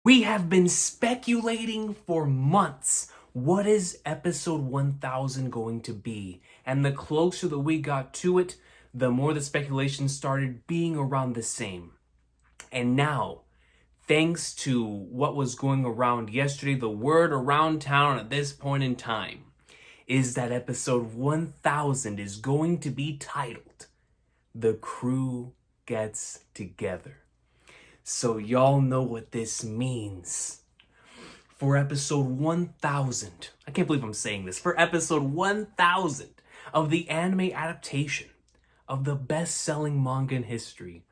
We have been speculating for months. What is episode 1000 going to be? And the closer that we got to it, the more the speculation started being around the same. And now, thanks to what was going around yesterday, the word around town at this point in time is that episode 1000 is going to be titled The Crew Gets Together. So y'all know what this means. For episode 1000, I can't believe I'm saying this, for episode 1000 of the anime adaptation of the best-selling manga in history,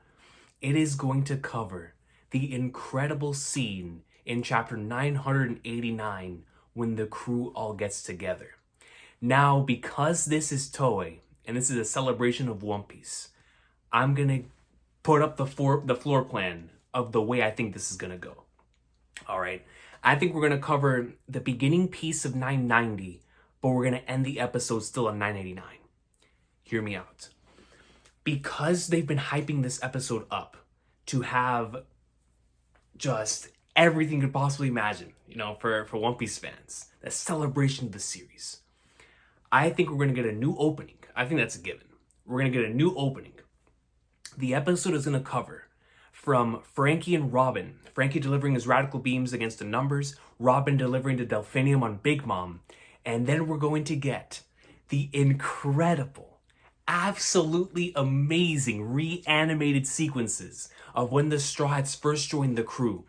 it is going to cover the incredible scene in chapter 989 when the crew all gets together. Now, because this is Toei, and this is a celebration of One Piece, I'm gonna put up the floor plan of the way I think this is gonna go. All right, I think we're gonna cover the beginning piece of 990, but we're gonna end the episode still on 989. Hear me out. Because they've been hyping this episode up to have just everything you could possibly imagine, for One Piece fans, the celebration of the series, I think we're gonna get a new opening. I think that's a given. We're gonna get a new opening. The episode is gonna cover from Frankie and Robin. Frankie delivering his radical beams against the numbers, Robin delivering the Delphinium on Big Mom, and then we're going to get the incredible, absolutely amazing reanimated sequences of when the Straw Hats first joined the crew.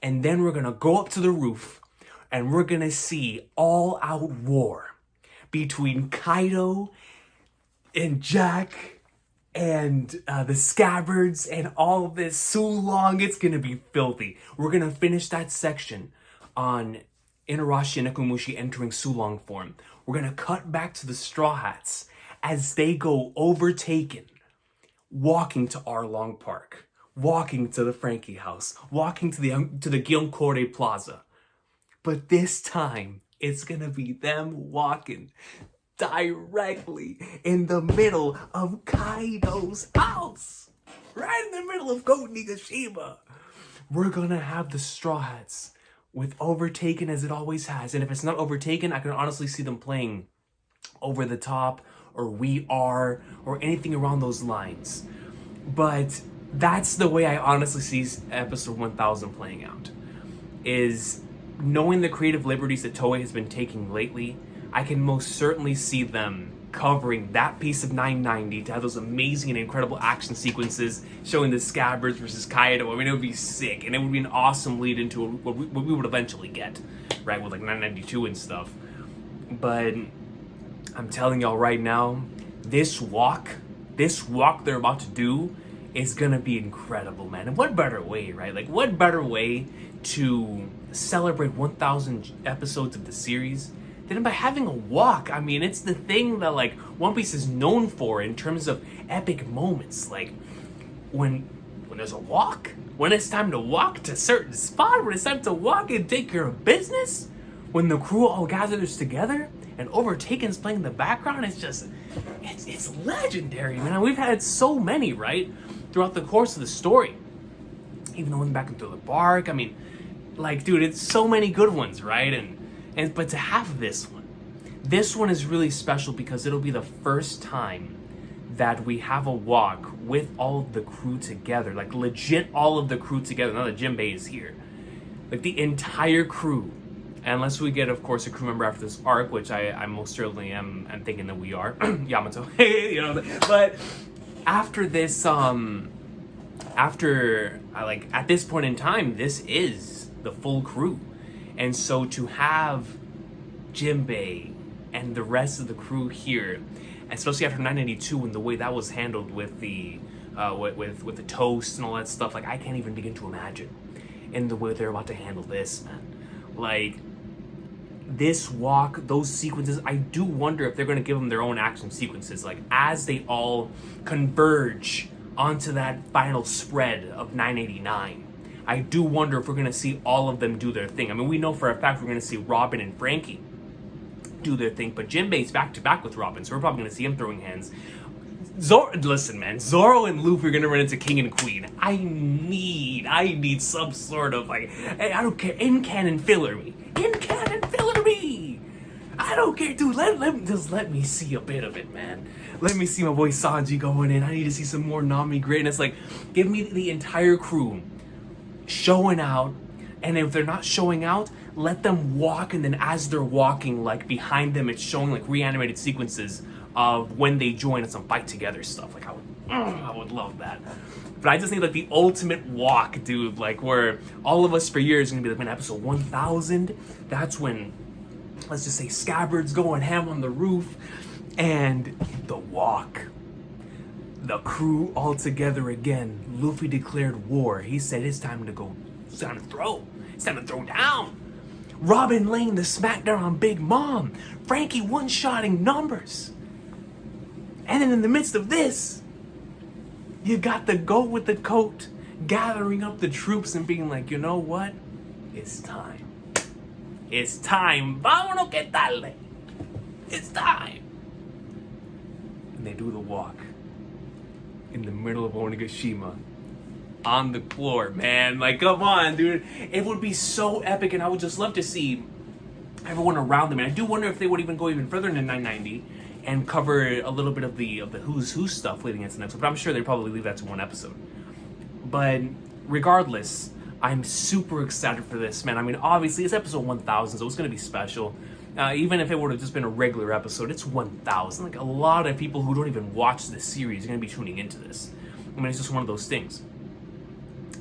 And then we're gonna go up to the roof and we're gonna see all-out war between Kaido and Jack and the Scabbards and all of this Sulong. It's gonna be filthy. We're gonna finish that section on Inarashi and Nekomamushi entering Sulong form. We're gonna cut back to the Straw Hats as they go overtaken, walking to Arlong Park, walking to the Frankie house, walking to the Gyeongkore Plaza. But this time, it's gonna be them walking directly in the middle of Kaido's house. Right in the middle of Goat Nigashima. We're gonna have the Straw Hats with Overtaken as it always has. And if it's not Overtaken, I can honestly see them playing Over the Top or We Are or anything around those lines. But that's the way I honestly see episode 1000 playing out. Is knowing the creative liberties that Toei has been taking lately, I can most certainly see them covering that piece of 990 to have those amazing and incredible action sequences showing the Scabbards versus Kaido. I mean, it would be sick, and it would be an awesome lead into what we would eventually get, right, with like 992 and stuff. But I'm telling y'all right now, this walk they're about to do is gonna be incredible, man. And what better way, right? Like, what better way to celebrate 1000 episodes of the series than by having a walk? I mean, it's the thing that like One Piece is known for in terms of epic moments. Like when there's a walk, when it's time to walk to a certain spot, when it's time to walk and take care of business, when the crew all gathers together and Overtaken's playing in the background, it's legendary, man. We've had so many, right, throughout the course of the story. Even the one back into the bark. I mean, like, dude, it's so many good ones, right? But to have this one is really special because it'll be the first time that we have a walk with all of the crew together, like legit all of the crew together. Now that Jinbei is here, like the entire crew, unless we get, of course, a crew member after this arc, which I most certainly am thinking that we are, Yamato, But after this, at this point in time, this is the full crew. And so to have Jinbei and the rest of the crew here, especially after 992 and the way that was handled with the with the toast and all that stuff, like I can't even begin to imagine in the way they're about to handle this, man. Like this walk, those sequences, I do wonder if they're going to give them their own action sequences, like as they all converge onto that final spread of 989. I do wonder if we're going to see all of them do their thing. I mean, we know for a fact we're going to see Robin and Frankie do their thing, but Jinbei's back to back with Robin, so we're probably going to see him throwing hands. Listen, man, Zoro and Luffy are gonna run into King and Queen. I need some sort of like, I don't care, in canon filler me. I don't care, dude. Let me see a bit of it, man. Let me see my boy Sanji going in. I need to see some more Nami greatness. Like, give me the entire crew showing out, and if they're not showing out, let them walk, and then as they're walking, like behind them, it's showing like reanimated sequences of when they join and some fight together stuff. Like, I would love that. But I just need like the ultimate walk, dude. Like, where all of us for years are gonna be like, man, episode 1000. That's when, let's just say, Scabbard's going ham on the roof, and the walk. The crew all together again. Luffy declared war. He said it's time to go. It's time to throw. It's time to throw down. Robin laying the smackdown on Big Mom. Frankie one-shotting numbers. And then in the midst of this, you got the goat with the coat gathering up the troops and being like, you know what? It's time. It's time. Vámonos que tarde. It's time. And they do the walk in the middle of Onigashima on the floor, man. Like, come on, dude. It would be so epic, and I would just love to see everyone around them. And I do wonder if they would even go even further into 990 and cover a little bit of the who's who stuff leading into the next one. But I'm sure they'd probably leave that to one episode. But regardless, I'm super excited for this, man. I mean, obviously, it's episode 1000, so it's going to be special. Even if it would have just been a regular episode, it's 1000. Like, a lot of people who don't even watch this series are going to be tuning into this. I mean, it's just one of those things.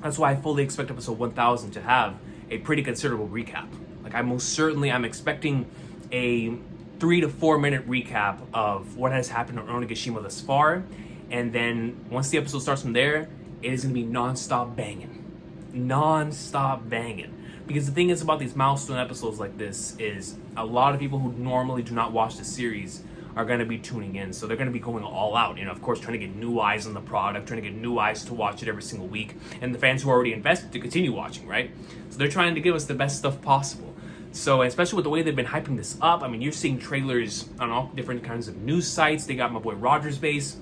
That's why I fully expect episode 1000 to have a pretty considerable recap. Like, I'm expecting a 3 to 4 minute recap of what has happened on Onigashima thus far. And then once the episode starts from there, it is going to be non-stop banging. Non-stop banging. Because the thing is about these milestone episodes like this is a lot of people who normally do not watch the series are going to be tuning in. So they're going to be going all out, you know, of course, trying to get new eyes on the product, trying to get new eyes to watch it every single week, and the fans who are already invested to continue watching, right? So they're trying to give us the best stuff possible. So especially with the way they've been hyping this up, I mean, you're seeing trailers on all different kinds of news sites. They got my boy Roger's Base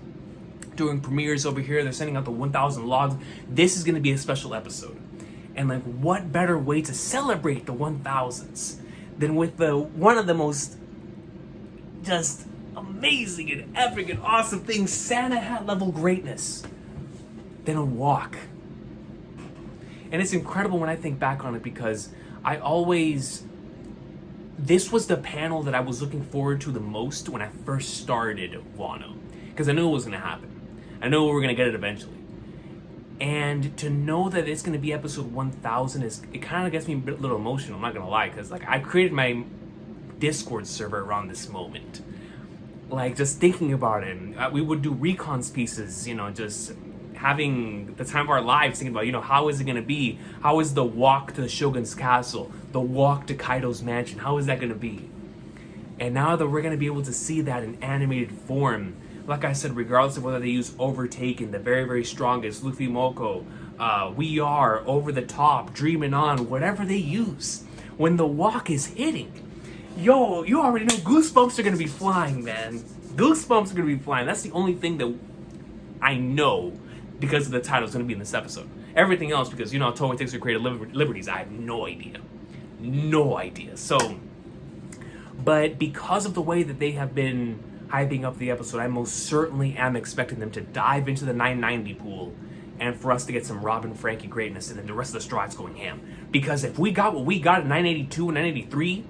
doing premieres over here. They're sending out the 1000 logs. This is going to be a special episode. And like, what better way to celebrate the 1000s than with one of the most just amazing and epic and awesome things Santa hat level greatness than a walk. And it's incredible when I think back on it, because this was the panel that I was looking forward to the most when I first started Wano, because I knew it was going to happen. I knew we were going to get it eventually. And to know that it's going to be episode 1000 it kind of gets me a little emotional, I'm not going to lie, because like, I created my Discord server around this moment. Like, just thinking about it, we would do Recon's pieces, you know, just having the time of our lives thinking about, you know, how is it going to be? How is the walk to the Shogun's castle? The walk to Kaido's mansion? How is that going to be? And now that we're going to be able to see that in animated form, like I said, regardless of whether they use Overtaken, the very, very strongest, Luffy Moko, We Are, Over the Top, Dreaming On, whatever they use, when the walk is hitting, yo, you already know goosebumps are going to be flying, man. Goosebumps are going to be flying. That's the only thing that I know, because of the title, is going to be in this episode. Everything else, because, you know, Toei takes their creative liberties, I have no idea. No idea. So, but because of the way that they have been hyping up the episode, I most certainly am expecting them to dive into the 990 pool and for us to get some Robin Frankie greatness, and then the rest of the Straw Hats going ham. Because if we got what we got in 982 and 983,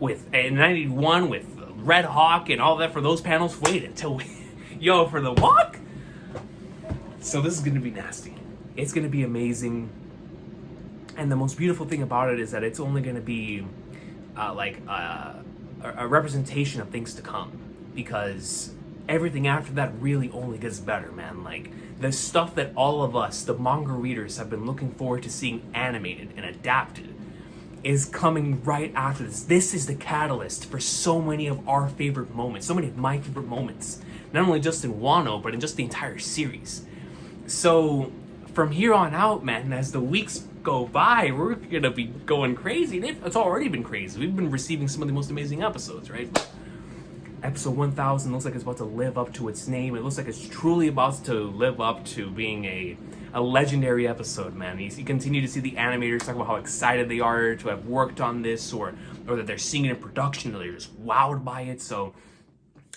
with 981 with Red Hawk and all that for those panels, wait until we, yo, for the walk. So this is going to be nasty. It's going to be amazing. And the most beautiful thing about it is that it's only going to be a representation of things to come, because everything after that really only gets better, man. Like, the stuff that all of us, the manga readers, have been looking forward to seeing animated and adapted is coming right after this. This is the catalyst for so many of our favorite moments, so many of my favorite moments, not only just in Wano, but in just the entire series. So from here on out, man, as the weeks go by, we're gonna be going crazy. It's already been crazy. We've been receiving some of the most amazing episodes, right? Episode 1000 looks like it's about to live up to its name. It looks like it's truly about to live up to being a legendary episode, man. You continue to see the animators talk about how excited they are to have worked on this, or that they're seeing it in production, or they're just wowed by it. So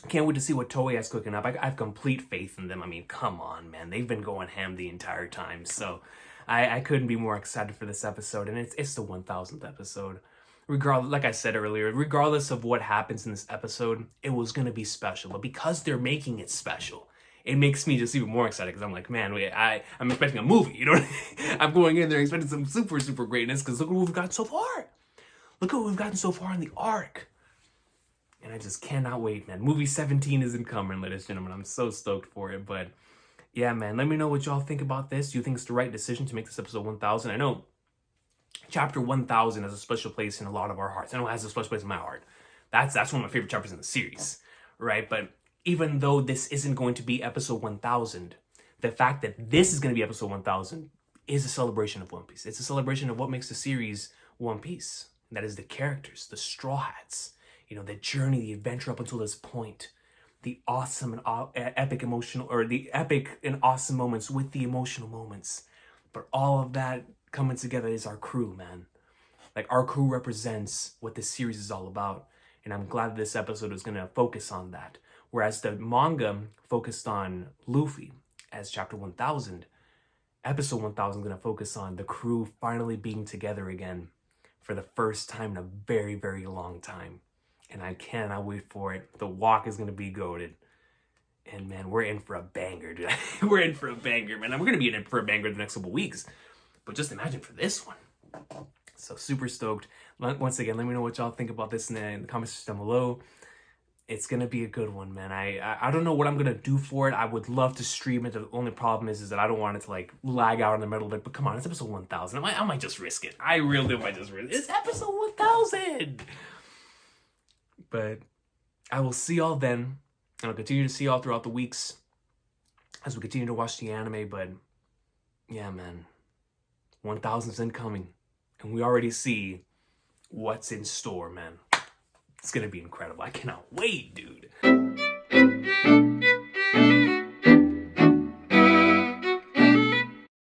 can't wait to see what Toei has cooking up. I have complete faith in them. I mean, come on, man. They've been going ham the entire time. So I couldn't be more excited for this episode. And it's the 1000th episode. Regardless, like I said earlier, regardless of what happens in this episode, it was going to be special. But because they're making it special, it makes me just even more excited, because I'm like, man, I'm expecting a movie. You know, I'm going in there expecting some super, super greatness, because look what we've gotten so far. Look what we've gotten so far in the arc. And I just cannot wait, man. Movie 17 isn't coming, ladies and gentlemen. I'm so stoked for it. But yeah, man, let me know what y'all think about this. Do you think it's the right decision to make this episode 1000? I know chapter 1000 has a special place in a lot of our hearts. I know it has a special place in my heart. That's one of my favorite chapters in the series, right? But even though this isn't going to be episode 1000, the fact that this is going to be episode 1000 is a celebration of One Piece. It's a celebration of what makes the series One Piece. And that is the characters, the Straw Hats, you know, the journey, the adventure up until this point, the awesome and epic emotional, or the epic and awesome moments with the emotional moments. But all of that coming together is our crew, man. Like, our crew represents what this series is all about. And I'm glad this episode is going to focus on that. Whereas the manga focused on Luffy as chapter 1000, episode 1000 is going to focus on the crew finally being together again for the first time in a very, very long time. And I cannot wait for it. The walk is going to be goated. And man, we're in for a banger, dude. We're in for a banger, man. And we're going to be in for a banger the next couple weeks. But just imagine for this one. So super stoked. Once again, let me know what y'all think about this in the comments section down below. It's going to be a good one, man. I don't know what I'm going to do for it. I would love to stream it. The only problem is that I don't want it to like lag out in the middle of it. But come on, it's episode 1000. I might just risk it. I really might just risk it. It's episode 1000. But I will see y'all then. And I'll continue to see y'all throughout the weeks as we continue to watch the anime. But yeah, man, 1000's incoming. And we already see what's in store, man. It's going to be incredible. I cannot wait, dude.